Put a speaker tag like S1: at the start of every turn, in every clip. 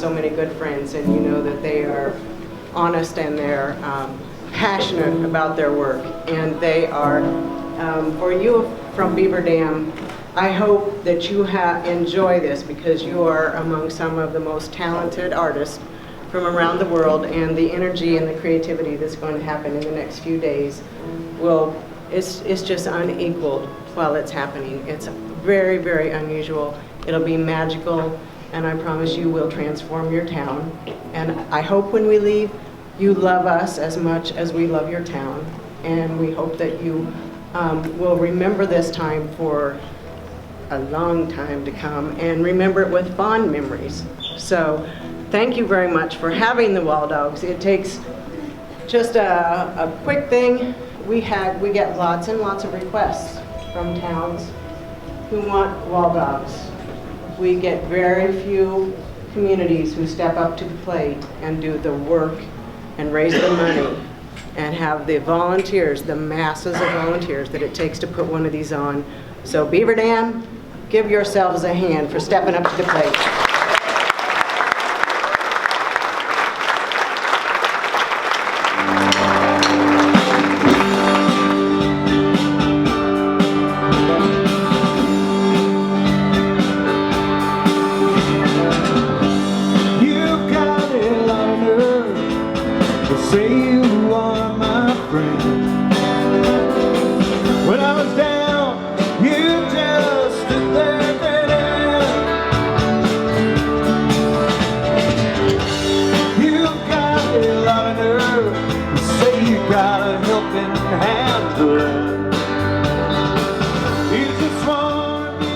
S1: so many good friends, and you know that they are honest and they're passionate about their work. And they are, for you from Beaver Dam, I hope that you enjoy this, because you are among some of the most talented artists from around the world, and the energy and the creativity that's going to happen in the next few days it's just unequaled while it's happening. It's very, very unusual. It'll be magical, and I promise you will transform your town. And I hope when we leave, you love us as much as we love your town. And we hope that you will remember this time for a long time to come, and remember it with fond memories. So thank you very much for having the Walldogs. It takes just a quick thing. We get lots and lots of requests from towns who want Walldogs. We get very few communities who step up to the plate and do the work and raise the money and have the volunteers, the masses of volunteers that it takes to put one of these on. So Beaver Dam, give yourselves a hand for stepping up to the plate.
S2: Say you are my friend. When I was down, you just stood there dead end. You've got a lot of nerve. You say you got a helping hand to lend. You just want me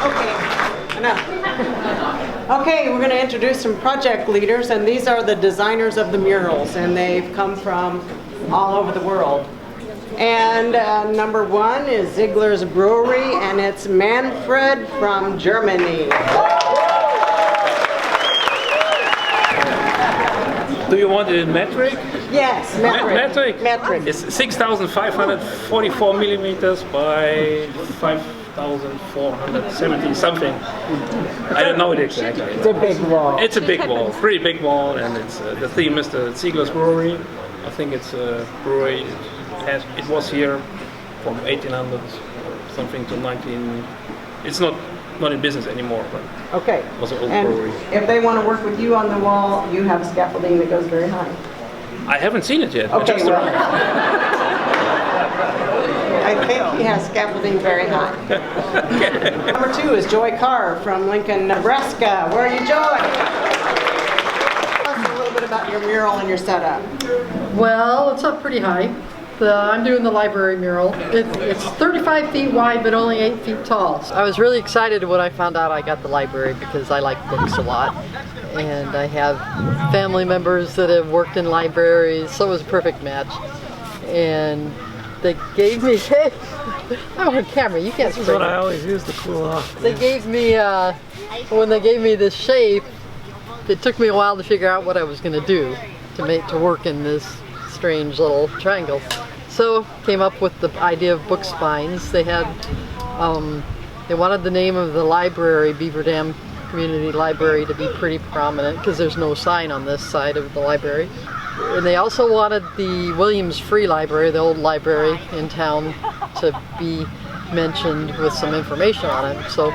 S1: Okay, enough. Okay, we're going to introduce some project leaders, and these are the designers of the murals, and they've come from all over the world. And number one is Ziegler's Brewery, and it's Manfred from Germany.
S3: Do you want it in metric?
S1: Yes, metric.
S3: Metric. It's 6,544 millimeters by 5,470 something. I don't know it exactly.
S1: It's a big wall.
S3: It's a big wall, pretty big wall, and it's the theme is the Ziegler's Brewery. I think it's a brewery. It was here from 1800 something to 19. It's not in business anymore, but
S1: okay.
S3: It was an old
S1: and
S3: brewery.
S1: If they want to work with you on the wall, you have scaffolding that goes very high.
S3: I haven't seen it yet.
S1: Okay, I think he has scaffolding very high. Number two is Joy Carr from Lincoln, Nebraska. Where are you, Joy? Tell us a little bit about your mural and your setup.
S4: Well, it's up pretty high. I'm doing the library mural. It's 35 feet wide, but only 8 feet tall. I was really excited when I found out I got the library, because I like books a lot. And I have family members that have worked in libraries, so it was a perfect match. And they gave me, I'm on camera, you can't see.
S2: This is what I always use to cool off.
S4: They gave me, when they gave me this shape, it took me a while to figure out what I was going to do to work in this strange little triangle. So came up with the idea of book spines. They had, they wanted the name of the library, Beaver Dam Community Library, to be pretty prominent, because there's no sign on this side of the library. And they also wanted the Williams Free Library, the old library in town, to be mentioned with some information on it. So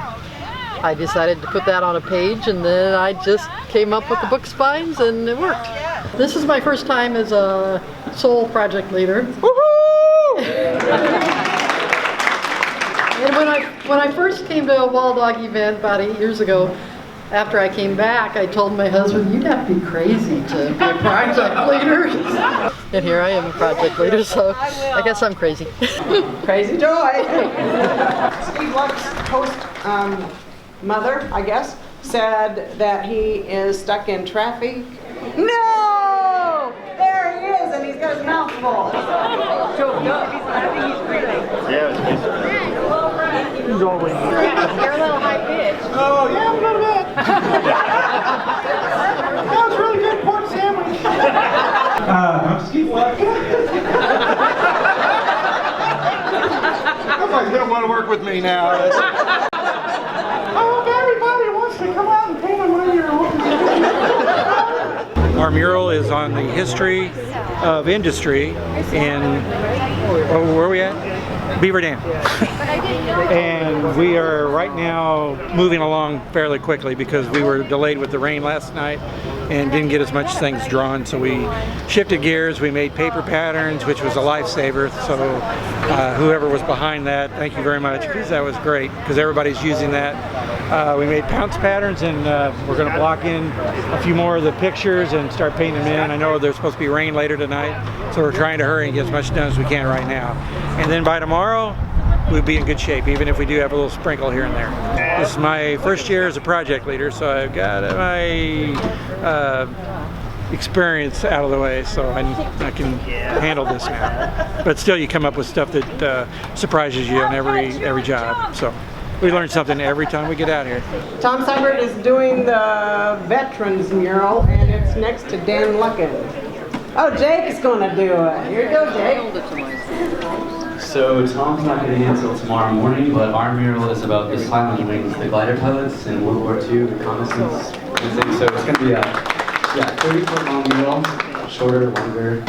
S4: I decided to put that on a page, and then I just came up with the book spines, and it worked. This is my first time as a sole project leader. Woohoo! And when I first came to a Walldog event about 8 years ago, after I came back, I told my husband, "You'd have to be crazy to be a project leader." And here I am, a project leader, so I guess I'm crazy.
S1: Crazy Joy! Steve Luck's host mother, I guess, said that he is stuck in traffic. No! There he is, and he's got his mouth full. So, no, if he's laughing, he's breathing.
S2: Yeah, he's always.
S5: You're a little high pitched.
S2: Oh, yeah, a little bit. That was really good pork sandwich. I'm Steve Luck. Looks like they don't want to work with me now. I hope everybody wants to come
S6: Our mural is on the history of industry in, where are we at? Beaver Dam. And we are right now moving along fairly quickly because we were delayed with the rain last night and didn't get as much things drawn, so we shifted gears. We made paper patterns, which was a lifesaver, so whoever was behind that, thank you very much, because that was great, because everybody's using that. We made pounce patterns, and we're going to block in a few more of the pictures and start painting them in. I know there's supposed to be rain later tonight, so we're trying to hurry and get as much done as we can right now. And then by tomorrow, we'll be in good shape, even if we do have a little sprinkle here and there. This is my first year as a project leader, so I've got my experience out of the way, so I can handle this now. But still, you come up with stuff that surprises you on every job. So we learn something every time we get out here.
S1: Tom Seibert is doing the Veterans mural, and it's next to Dan Luckin. Oh, Jake's gonna do it. Here you go, Jake.
S7: So Tom's not getting in until tomorrow morning, but our mural is about the silent wings, the glider pilots in World War II, reconnaissance, and things. So it's going to be a 30-foot long mural, shorter, longer.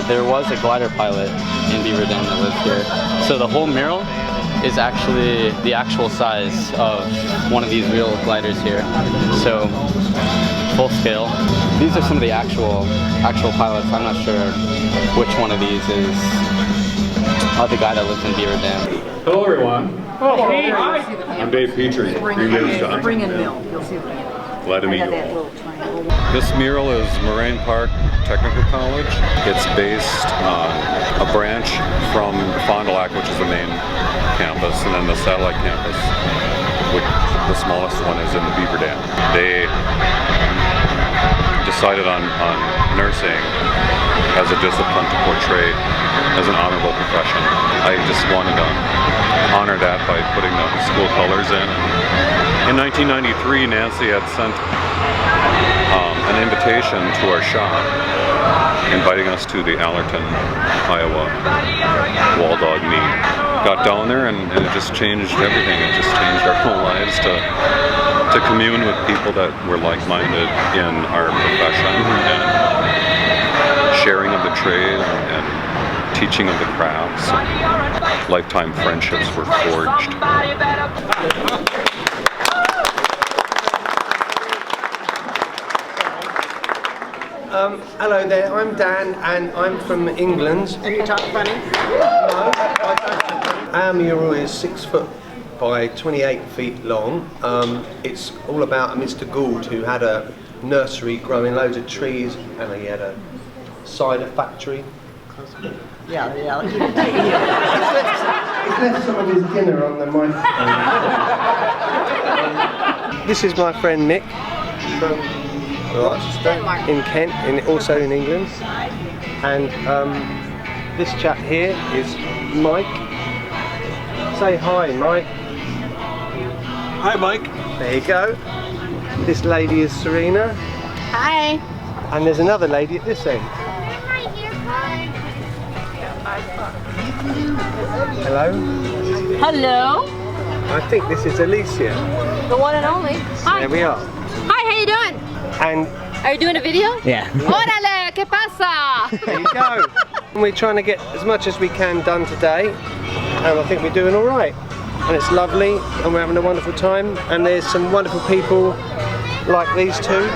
S7: There was a glider pilot in Beaver Dam that lived here. So the whole mural is actually the actual size of one of these real gliders here. So full scale. These are some of the actual pilots. I'm not sure which one of these is the guy that lives in Beaver Dam.
S8: Hello everyone. Oh, hey. I'm Dave Petrie, Green Bay, Wisconsin.
S5: Bring in Mill. You'll see what
S8: Glad to meet you all. This mural is Moraine Park Technical College. It's based on a branch from Fond du Lac, which is the main campus, and then the satellite campus, which the smallest one is in the Beaver Dam. They decided on nursing as a discipline to portray as an honorable profession. I just wanted to honor that by putting the school colors in. In 1993, Nancy had sent an invitation to our shop, inviting us to the Allerton, Iowa Walldog meet. Got down there and it just changed everything. It just changed our whole lives to commune with people that were like-minded in our profession and sharing of the trade and teaching of the crafts. Lifetime friendships were forged.
S9: Hello there, I'm Dan and I'm from England.
S1: And you talk funny?
S9: No, I don't. Our mural is 6 foot by 28 feet long. It's all about a Mr. Gould who had a nursery growing loads of trees and he had a cider factory.
S1: Yeah.
S9: He's left some of his dinner on the microphone. This is my friend Nick from Rochester in Kent, and also in England. And this chap here is Mike. Say hi, Mike.
S6: Hi, Mike.
S9: There you go. This lady is Serena.
S5: Hi.
S9: And there's another lady at this end. Hello.
S5: Hello.
S9: I think this is Alicia.
S5: The one and only. Hi.
S9: There we are.
S5: Hi, how you doing?
S9: And
S5: Are you doing a video?
S9: yeah.
S5: Órale, ¿qué pasa?
S9: There you go. And we're trying to get as much as we can done today, and I think we're doing all right. And it's lovely, and we're having a wonderful time. And there's some wonderful people like these two,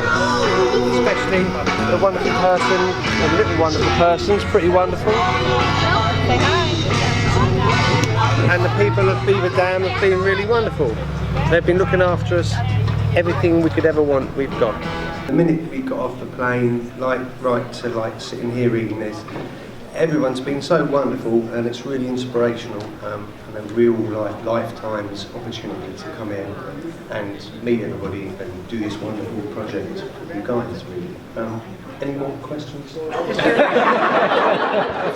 S9: especially the wonderful person, the little wonderful person's pretty wonderful.
S5: Say hi.
S9: And the people of Beaver Dam have been really wonderful. They've been looking after us. Everything we could ever want, we've got. The minute we got off the plane, right to sitting here reading this, everyone's been so wonderful, and it's really inspirational and a real lifetime's opportunity to come in and meet everybody and do this wonderful project with you guys. Really. Any more questions?
S1: Is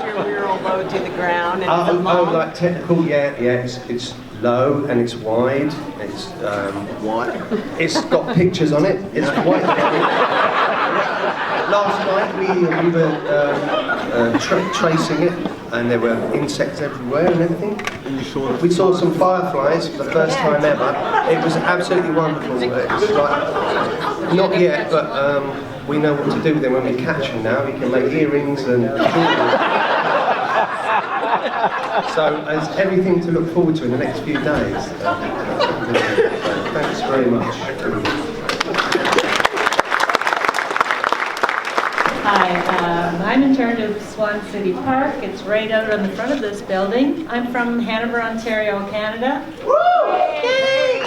S1: your mural low to the ground? And is it long?
S9: Like technical, yeah. It's low and it's wide. It's white. It's got pictures on it. It's white. Last night we were tracing it, and there were insects everywhere and everything. We saw some fireflies for the first time ever. It was absolutely wonderful. It was like, not yet, but we know what to do with them when we catch them now. We can make earrings and so there's everything to look forward to in the next few days. Thanks very much.
S10: Hi, I'm in charge of Swan City Park. It's right out on the front of this building. I'm from Hanover, Ontario, Canada. Yay!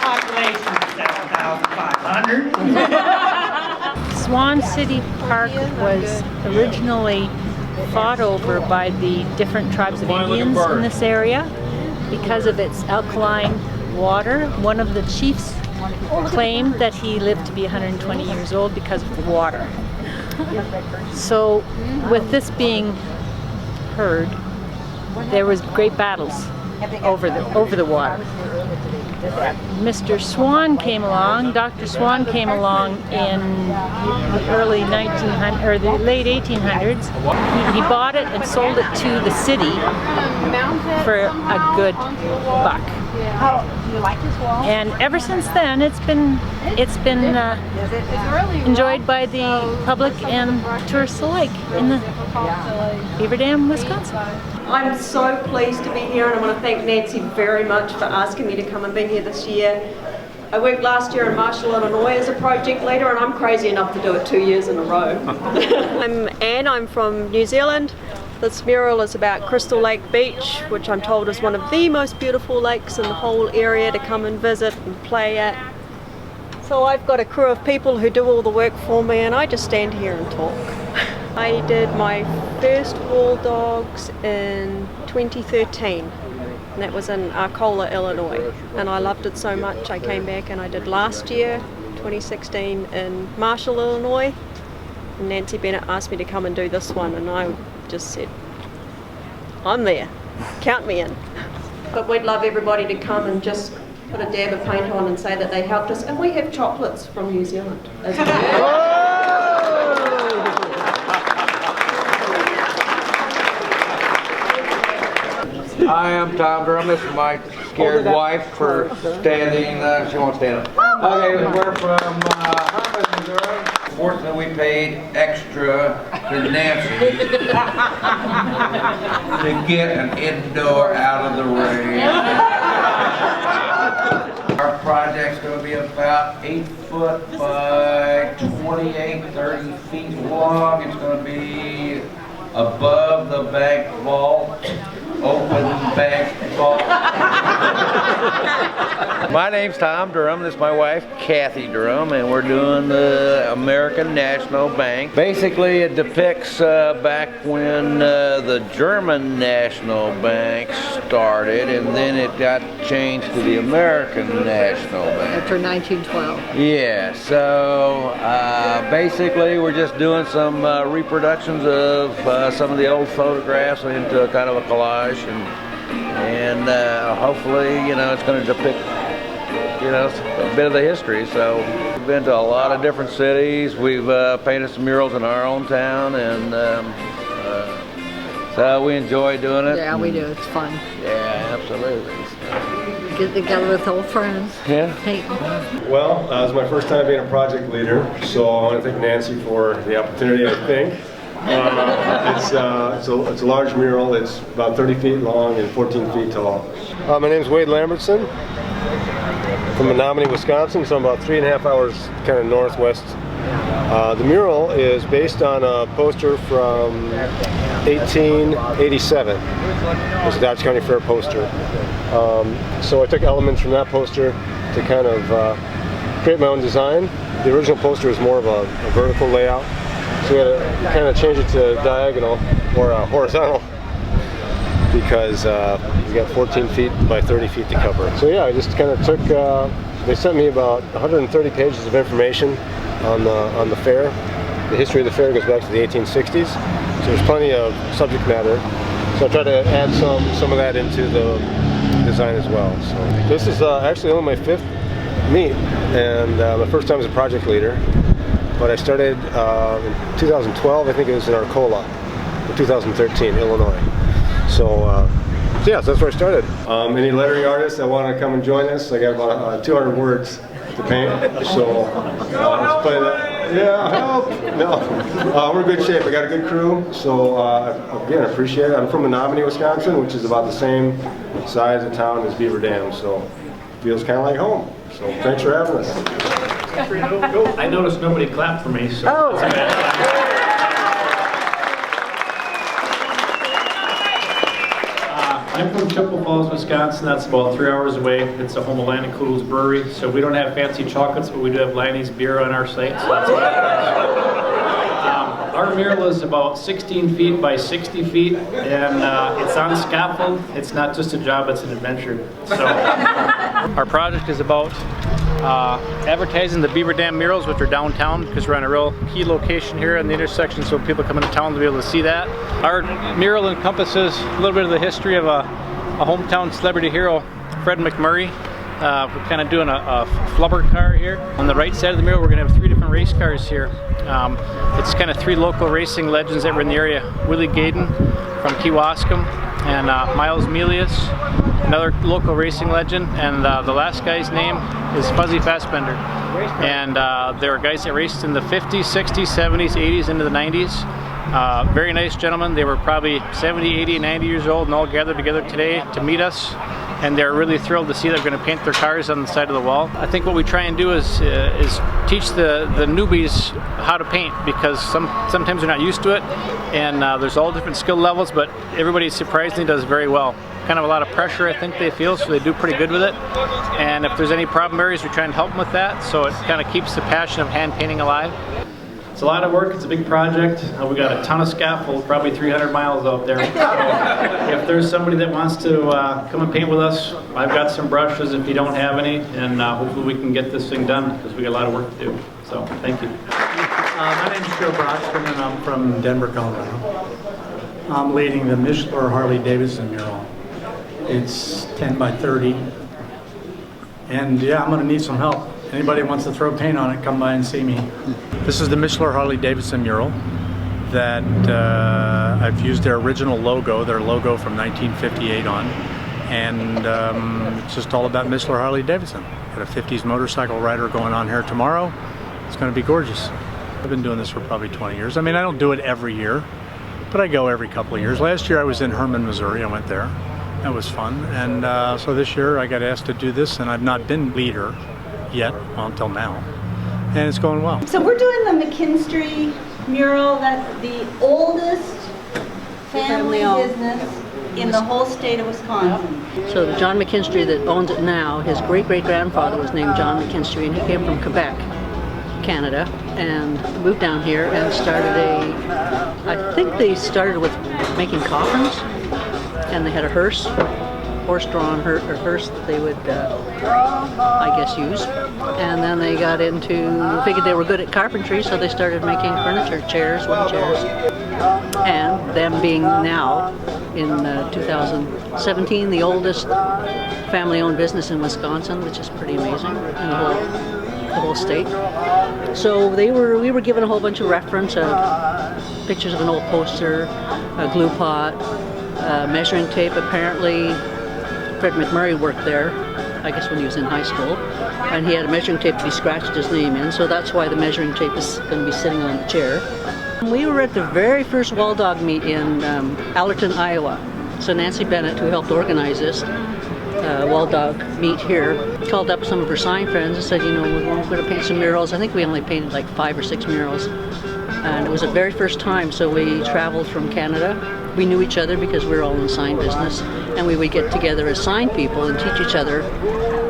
S10: Population 7,500.
S11: Swan City Park was originally fought over by the different tribes of Indians in this area because of its alkaline water. One of the chiefs claimed that he lived to be 120 years old because of the water. So with this being heard, there was great battles over the water. Mr. Swan came along, Dr. Swan came along in the early 1900s, or the late 1800s. He bought it and sold it to the city for a good buck. And ever since then, it's been enjoyed by the public and tourists alike in the Beaver Dam, Wisconsin.
S12: I'm so pleased to be here, and I want to thank Nancy very much for asking me to come and be here this year. I worked last year in Marshall, Illinois as a project leader, and I'm crazy enough to do it 2 years in a row. I'm Anne, I'm from New Zealand. This mural is about Crystal Lake Beach, which I'm told is one of the most beautiful lakes in the whole area to come and visit and play at. So I've got a crew of people who do all the work for me, and I just stand here and talk. I did my first Walldogs in 2013, and that was in Arcola, Illinois, and I loved it so much I came back and I did last year, 2016, in Marshall, Illinois, and Nancy Bennett asked me to come and do this one, and I just said, I'm there, count me in. But we'd love everybody to come and just put a dab of paint on and say that they helped us, and we have chocolates from New Zealand as well.
S13: Hi, I'm Tom Durham. This is my scared wife for standing. She won't stand up. Okay, we're from Herman, Missouri. Fortunately, we paid extra to Nancy to get an indoor out of the rain. Our project's going to be about 8 foot by 28, 30 feet long. It's going to be above the bank vault. Open bank vault. My name's Tom Durham. This is my wife, Kathy Durham, and we're doing the American National Bank. Basically, it depicts back when the German National Bank started, and then it got changed to the American National Bank.
S4: After 1912.
S13: Yeah, so basically we're just doing some reproductions of some of the old photographs into a kind of a collage. And hopefully, you know, it's going to depict, you know, a bit of the history. So we've been to a lot of different cities. We've painted some murals in our own town, and so we enjoy doing it.
S4: Yeah, we do. It's fun.
S13: Yeah, absolutely.
S4: Get together with old friends.
S13: Yeah.
S4: Paint.
S14: Well, it was my first time being a project leader, so I want to thank Nancy for the opportunity, I think. It's a large mural. It's about 30 feet long and 14 feet tall.
S15: My name's Wade Lambertson from Menominee, Wisconsin, so I'm about 3.5 hours kind of northwest. The mural is based on a poster from 1887. It's a Dodge County Fair poster. So I took elements from that poster to kind of create my own design. The original poster was more of a vertical layout. So we had to kind of change it to diagonal or horizontal because we got 14 feet by 30 feet to cover. So yeah, I just kind of took, they sent me about 130 pages of information on the fair. The history of the fair goes back to the 1860s, so there's plenty of subject matter. So I tried to add some of that into the design as well. So this is actually only my 5th meet and my first time as a project leader. But I started in 2012, I think it was in Arcola, in 2013, Illinois. So yeah, so that's where I started.
S14: Any lettering artists that want to come and join us, I got about 200 words to paint, so let's play that. Yeah, help. No, we're in good shape. We got a good crew. So again, I appreciate it. I'm from Menominee, Wisconsin, which is about the same size of town as Beaver Dam. So feels kind of like home. So thanks for having us.
S16: I noticed nobody clapped for me, so
S1: Oh.
S16: that's a bad sign. I'm from Chippewa Falls, Wisconsin. That's about 3 hours away. It's the home of Lanny Coodle's Brewery. So we don't have fancy chocolates, but we do have Lanny's beer on our site. So that's our mural is about 16 feet by 60 feet, and it's on scaffold. It's not just a job, it's an adventure. So our project is about advertising the Beaver Dam murals, which are downtown, because we're on a real key location here in the intersection, so people come into town to be able to see that. Our mural encompasses a little bit of the history of a hometown celebrity hero, Fred McMurray. We're kind of doing a flubber car here. On the right side of the mural, we're going to have 3 different race cars here. It's kind of 3 local racing legends that were in the area. Willie Gaydon from Kewaskum, and Miles Melius, another local racing legend, and the last guy's name is Fuzzy Fassbender. And there were guys that raced in the 50s, 60s, 70s, 80s, into the 90s. Very nice gentlemen. They were probably 70, 80, 90 years old and all gathered together today to meet us. And they're really thrilled to see they're going to paint their cars on the side of the wall. I think what we try and do is teach the newbies how to paint, because sometimes they're not used to it, and there's all different skill levels, but everybody surprisingly does very well. Kind of a lot of pressure, I think they feel, so they do pretty good with it. And if there's any problem areas, we try and help them with that, so it kind of keeps the passion of hand painting alive. It's a lot of work, it's a big project. We got a ton of scaffold, probably 300 miles out there. So if there's somebody that wants to come and paint with us, I've got some brushes if you don't have any, and hopefully we can get this thing done, because we got a lot of work to do. So, thank you.
S17: My name is Joe Broxton, and I'm from Denver, Colorado. I'm leading the Mishler Harley-Davidson mural. It's 10 by 30. And yeah, I'm going to need some help. Anybody wants to throw paint on it, come by and see me. This is the Mishler Harley-Davidson mural that I've used their original logo from 1958 on. And it's just all about Mishler Harley-Davidson. Got a 50s motorcycle rider going on here tomorrow. It's going to be gorgeous. I've been doing this for probably 20 years. I mean, I don't do it every year, but I go every couple of years. Last year I was in Herman, Missouri. I went there. That was fun. And so this year I got asked to do this, and I've not been leader yet, well, until now. And it's going well.
S18: So we're doing the McKinstry mural. That's the oldest family business in the whole state of Wisconsin.
S19: So the John McKinstry that owns it now, his great-great-grandfather was named John McKinstry, and he came from Quebec, Canada, and moved down here and started I think they started with making coffins, and they had a hearse, horse-drawn hearse that they would, I guess, use. And then they got figured they were good at carpentry, so they started making furniture, chairs, wooden chairs. And them being now, in 2017, the oldest family-owned business in Wisconsin, which is pretty amazing, in the whole state. So we were given a whole bunch of reference, pictures of an old poster, a glue pot, measuring tape. Apparently, Fred McMurray worked there, I guess when he was in high school, and he had a measuring tape that he scratched his name in, so that's why the measuring tape is going to be sitting on the chair. We were at the very first Walldog meet in Allerton, Iowa. So Nancy Bennett, who helped organize this Walldog meet here, called up some of her sign friends and said, you know, we're going to paint some murals. I think we only painted like 5 or 6 murals. And it was the very first time, so we traveled from Canada. We knew each other because we were all in the sign business, and we would get together as sign people and teach each other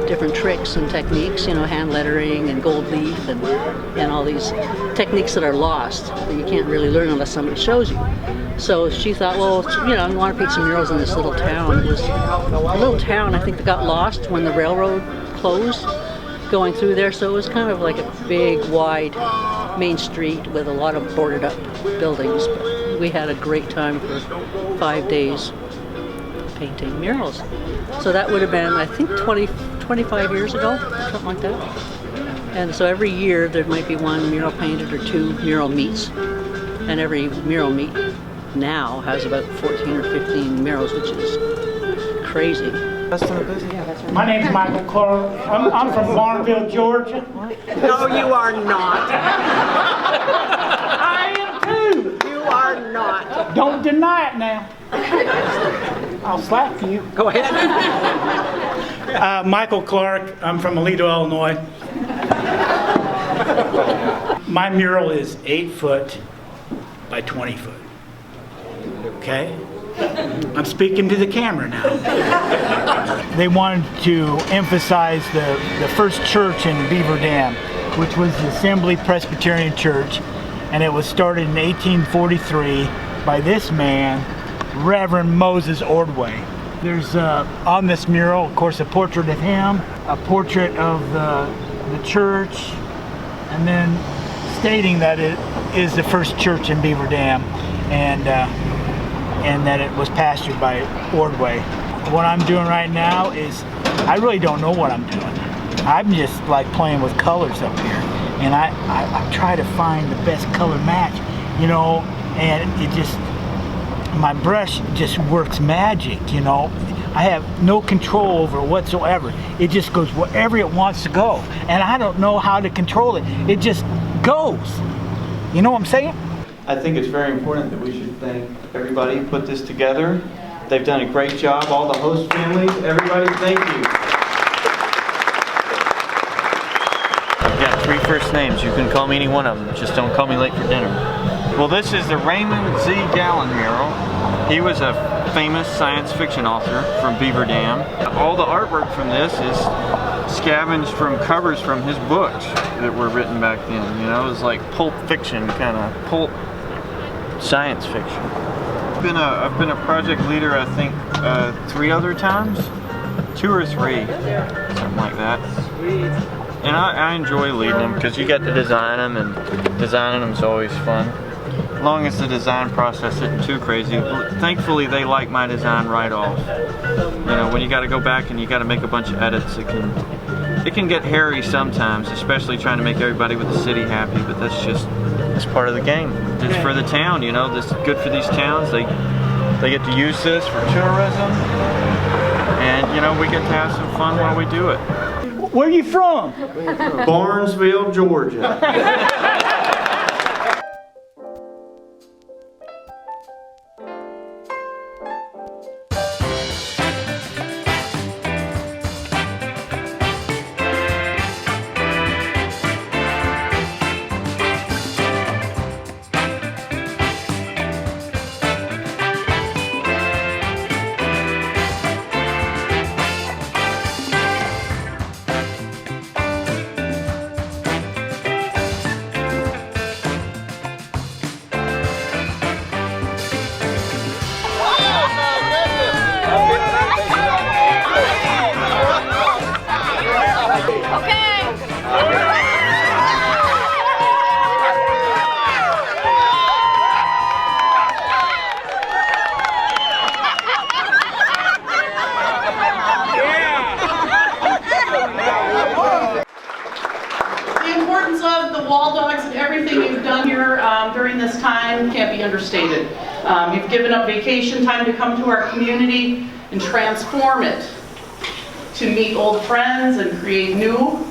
S19: different tricks and techniques, you know, hand lettering and gold leaf and all these techniques that are lost that you can't really learn unless somebody shows you. So she thought, well, you know, I want to paint some murals in this little town. It was a little town, I think, that got lost when the railroad closed going through there, so it was kind of like a big, wide main street with a lot of boarded up buildings. But we had a great time for 5 days painting murals. So that would have been, I think, 25 years ago, something like that. And so every year there might be 1 mural painted or 2 mural meets. And every mural meet now has about 14 or 15 murals, which is crazy.
S20: My name's Michael Clark. I'm from Barnville, Georgia.
S1: No, you are not.
S20: I am too.
S1: You are not.
S20: Don't deny it now. I'll slap you.
S6: Go ahead.
S20: Michael Clark. I'm from Aledo, Illinois. My mural is 8 foot by 20 foot. Okay? I'm speaking to the camera now. They wanted to emphasize the first church in Beaver Dam, which was the Assembly Presbyterian Church, and it was started in 1843 by this man, Reverend Moses Ordway. There's on this mural, of course, a portrait of him, a portrait of the church, and then stating that it is the first church in Beaver Dam, and that it was pastored by Ordway. What I'm doing right now is, I really don't know what I'm doing. I'm just like playing with colors up here, and I try to find the best color match, you know, and it just, my brush just works magic, you know. I have no control over it whatsoever. It just goes wherever it wants to go, and I don't know how to control it. It just goes. You know what I'm saying?
S21: I think it's very important that we should thank everybody who put this together. They've done a great job, all the host families, everybody, thank you. I've got 3 first names. You can call me any one of them, just don't call me late for dinner. Well, this is the Raymond Z. Gallen mural. He was a famous science fiction author from Beaver Dam. All the artwork from this is scavenged from covers from his books that were written back then. You know, it was like pulp fiction, kind of pulp science fiction. I've been a project leader, I think, 3 other times, 2 or 3, something like that. And I enjoy leading them because you get to design them, and designing them is always fun. As long as the design process isn't too crazy. Thankfully, they like my design right off. You know, when you got to go back and you got to make a bunch of edits, it can get hairy sometimes, especially trying to make everybody with the city happy. But that's part of the game. It's for the town, you know. This is good for these towns. They get to use this for tourism, and you know, we get to have some fun while we do it.
S20: Where are you from?
S21: Barnesville, Georgia.
S22: Walldogs and everything you've done here during this time can't be understated. You've given up vacation time to come to our community and transform it, to meet old friends and create new,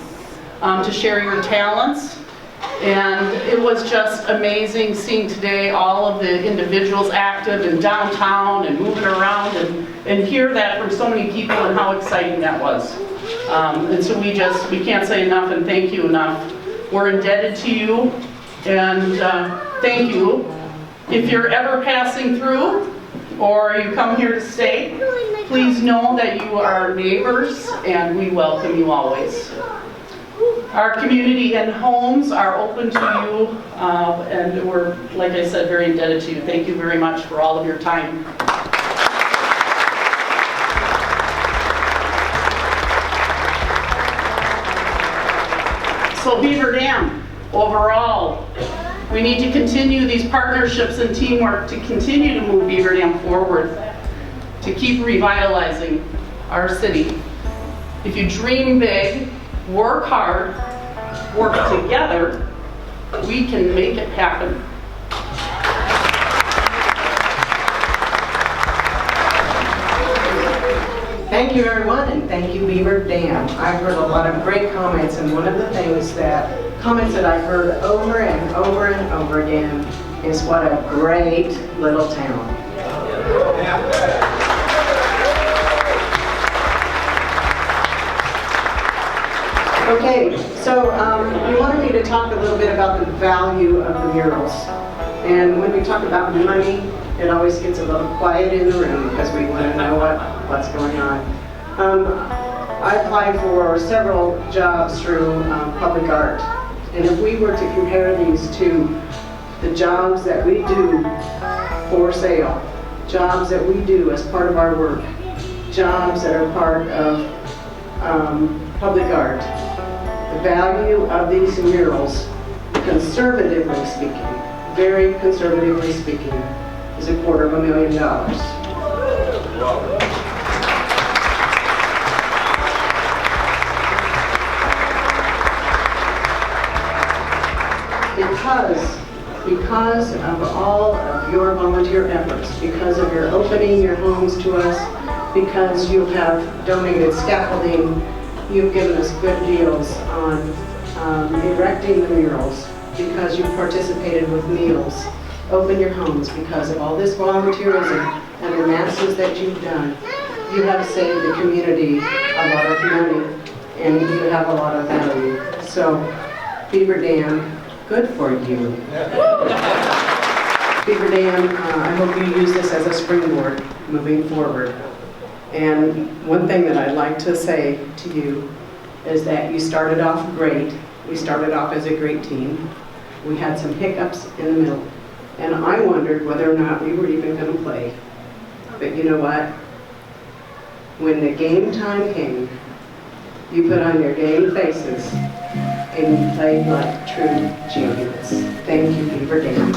S22: to share your talents. And it was just amazing seeing today all of the individuals active in downtown and moving around, and hear that from so many people and how exciting that was. And so we can't say enough and thank you enough. We're indebted to you, and thank you. If you're ever passing through or you come here to stay, please know that you are neighbors and we welcome you always. Our community and homes are open to you, and we're, like I said, very indebted to you. Thank you very much for all of your time. So Beaver Dam, overall, we need to continue these partnerships and teamwork to continue to move Beaver Dam forward, to keep revitalizing our city. If you dream big, work hard, work together, we can make it happen.
S1: Thank you, everyone, and thank you, Beaver Dam. I've heard a lot of great comments, and one of the comments that I've heard over and over and over again is what a great little town. Okay, so you wanted me to talk a little bit about the value of the murals. And when we talk about money, it always gets a little quiet in the room because we want to know what's going on. I applied for several jobs through public art. And if we were to compare these to the jobs that we do for sale, jobs that we do as part of our work, jobs that are part of public art, the value of these murals, conservatively speaking, very conservatively speaking, is $250,000. Because of all of your volunteer efforts, because of your opening your homes to us, because you have donated scaffolding, you've given us good deals on erecting the murals, because you participated with meals, open your homes, because of all this volunteerism and the masses that you've done, you have saved the community a lot of money, and you have a lot of value. So, Beaver Dam, good for you. Beaver Dam, I hope you use this as a springboard moving forward. And one thing that I'd like to say to you is that you started off great. We started off as a great team. We had some hiccups in the middle. And I wondered whether or not we were even going to play. But you know what? When the game time came, you put on your game faces and you played like true champions. Thank you, Beaver Dam.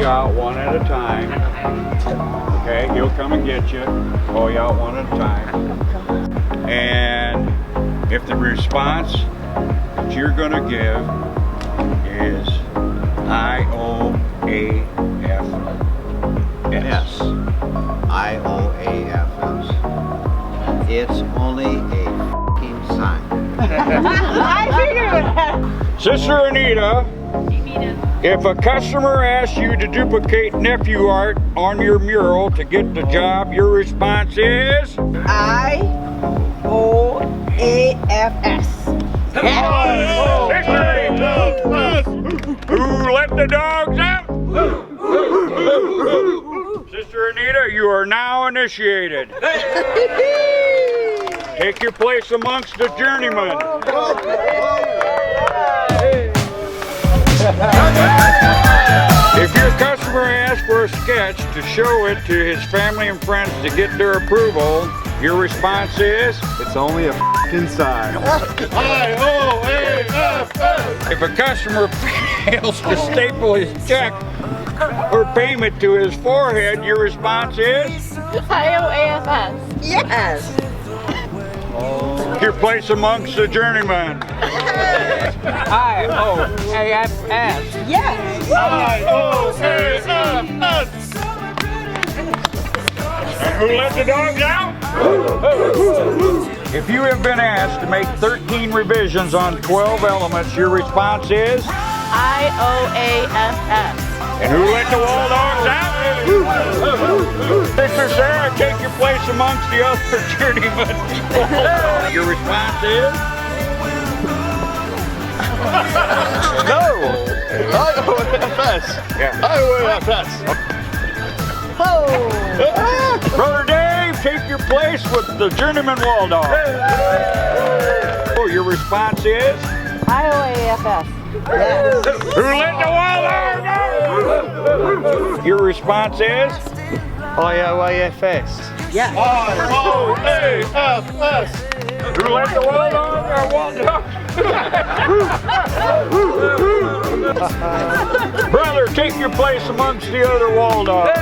S2: Out one at a time. Okay, he'll come and get you, call you out one at a time. And if the response that you're going to give is IOAFS.
S3: IOAFS. It's only a f***ing sign.
S2: I figured that. Sister Anita, if a customer asks you to duplicate nephew art on your mural to get the job, your response is?
S23: IOAFS.
S2: Victory! Who let the dogs out? Sister Anita, you are now initiated. Take your place amongst the journeymen. If your customer asks for a sketch to show it to his family and friends to get their approval, your response is?
S7: It's only a f***ing sign.
S2: If a customer fails to staple his check or payment to his forehead, your response is?
S5: IOAFS.
S1: Yes.
S2: Your place amongst the journeymen.
S1: IOAFS. Yes.
S2: IOAFS. And who let the dogs out? If you have been asked to make 13 revisions on 12 elements, your response is?
S5: IOAFS.
S2: And who let the Walldogs out? Sister Sarah, take your place amongst the other journeymen. Your response is?
S7: No! IOAFS!
S2: Yeah.
S7: IOAFS!
S2: Brother Dave, take your place with the journeyman Walldogs. Oh, your response is?
S5: IOAFS.
S2: Who let the Walldogs out? Your response is?
S9: IOAFS.
S1: Yes.
S2: IOAFS. Who let the Walldogs or Walldogs? Brother, take your place amongst the other Walldogs.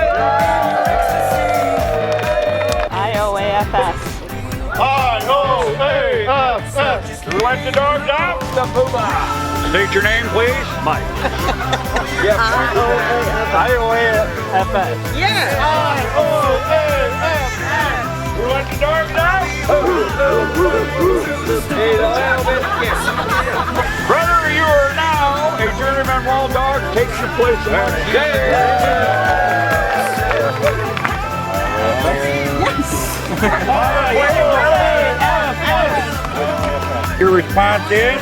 S5: IOAFS.
S2: IOAFS. Who let the dogs out? The Poobah. State your name, please. Mike. Yep.
S1: IOAFS. Yes.
S2: IOAFS. Who let the dogs out? Brother, you are now a journeyman Walldog. Take your place amongst the Yes. Your response is?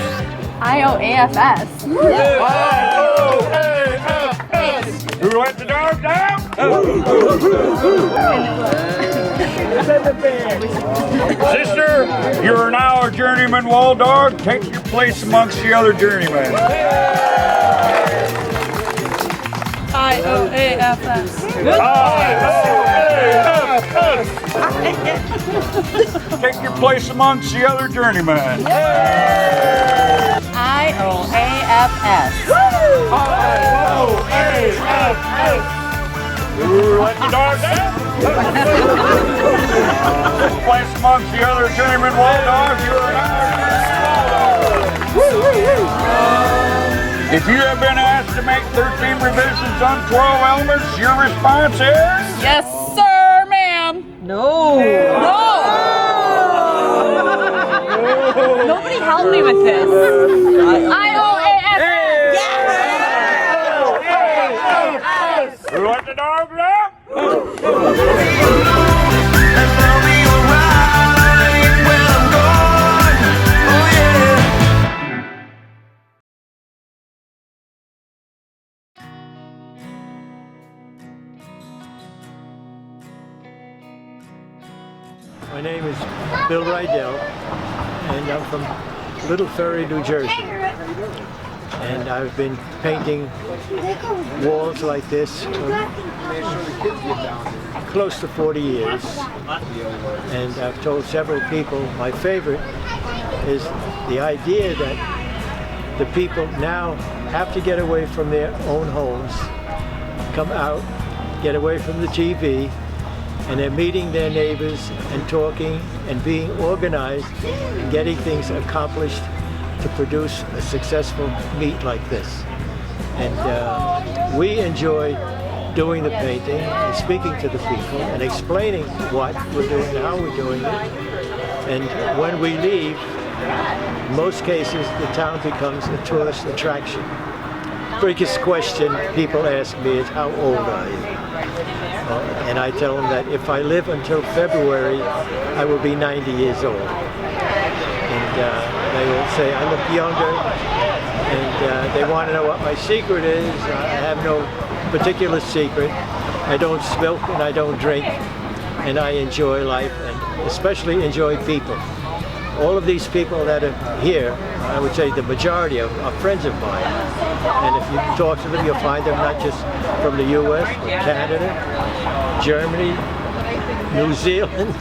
S5: IOAFS.
S2: IOAFS. Who let the dogs out? Sister, you are now a journeyman Walldog. Take your place amongst the other journeymen.
S5: IOAFS.
S2: IOAFS. Take your place amongst the other journeymen.
S5: IOAFS.
S2: IOAFS. Who let the dogs out? Place amongst the other journeyman Walldogs, you are now. If you have been asked to make 13 revisions on 12 elements, your response is?
S5: Yes, sir, ma'am.
S1: No.
S5: No. Nobody help me with this. IOAFS.
S2: Who let the dogs out?
S8: My name is Bill Rydell, and I'm from Little Ferry, New Jersey. And I've been painting walls like this for close to 40 years. And I've told several people my favorite is the idea that the people now have to get away from their own homes, come out, get away from the TV, and they're meeting their neighbors and talking and being organized and getting things accomplished to produce a successful meet like this. And we enjoy doing the painting and speaking to the people and explaining what we're doing and how we're doing it. And when we leave, in most cases, the town becomes a tourist attraction. Biggest question people ask me is, how old are you? And I tell them that if I live until February, I will be 90 years old. And they will say, I look younger. and they want to know what my secret is. I have no particular secret. I don't smoke and I don't drink, and I enjoy life and especially enjoy people. All of these people that are here, I would say the majority are friends of mine. And if you talk to them, you'll find them not just from the US, but Canada, Germany, New Zealand,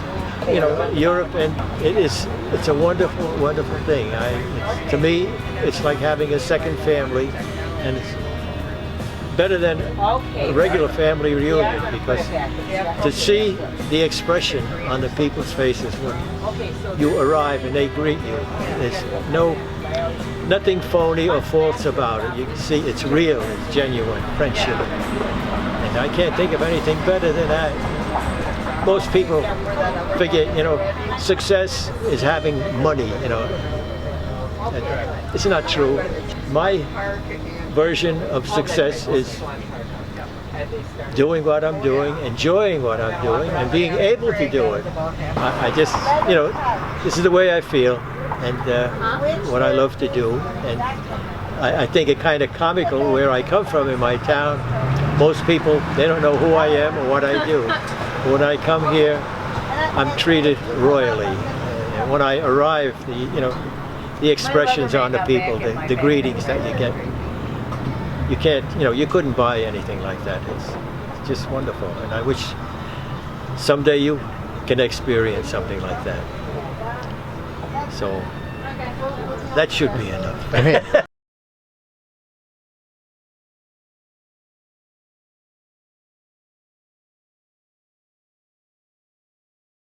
S8: you know, Europe, and it's a wonderful, wonderful thing. To me, it's like having a second family, and it's better than a regular family reunion, because to see the expression on the people's faces when you arrive and they greet you, there's nothing phony or false about it. You can see it's real, it's genuine friendship, and I can't think of anything better than that. Most people forget, you know, success is having money, you know. It's not true. My version of success is doing what I'm doing, enjoying what I'm doing, and being able to do it. I just, you know, this is the way I feel, and what I love to do. And I think it kind of comical where I come from in my town. Most people, they don't know who I am or what I do. When I come here, I'm treated royally. And when I arrive, the expressions on the people, the greetings that you get, you can't, you know, you couldn't buy anything like that. It's just wonderful, and I wish someday you can experience something like that. So that should be enough.